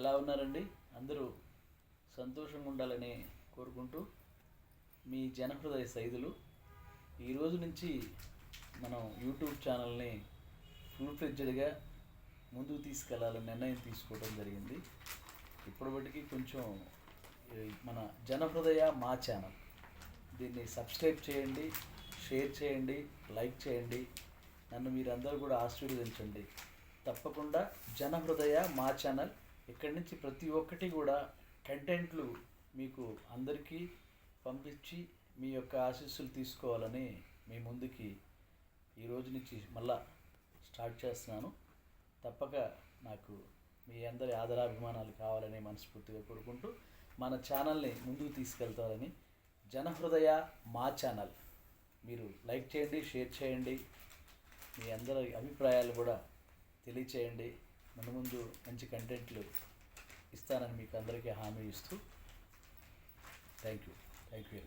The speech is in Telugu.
ఎలా ఉన్నారండి? అందరూ సంతోషంగా ఉండాలని కోరుకుంటూ మీ జనహృదయ సైదులు. ఈరోజు నుంచి మనం యూట్యూబ్ ఛానల్ని ఫుల్ ఫ్లెడ్జెడ్గా ముందుకు తీసుకెళ్లాలని నిర్ణయం తీసుకోవడం జరిగింది. ఇప్పటివరకు కొంచెం మన జనహృదయ మా ఛానల్, దీన్ని సబ్స్క్రైబ్ చేయండి, షేర్ చేయండి, లైక్ చేయండి. నన్ను మీరందరూ కూడా ఆశీర్వదించండి. తప్పకుండా జనహృదయ మా ఛానల్ ఇక్కడి నుంచి ప్రతి ఒక్కటి కూడా కంటెంట్లు మీకు అందరికీ పంపించి మీ యొక్క ఆశీస్సులు తీసుకోవాలని మీ ముందుకి ఈరోజు నుంచి మళ్ళా స్టార్ట్ చేస్తున్నాను. తప్పక నాకు మీ అందరి ఆదరాభిమానాలు కావాలని మనస్ఫూర్తిగా కోరుకుంటూ మన ఛానల్ని ముందుకు తీసుకెళ్తారని, జనహృదయ మా ఛానల్ మీరు లైక్ చేయండి, షేర్ చేయండి, మీ అందరి అభిప్రాయాలు కూడా తెలియచేయండి. ముందు మంచి కంటెంట్లు ఇస్తానని మీకు అందరికీ హామీ ఇస్తూ థ్యాంక్ యూ.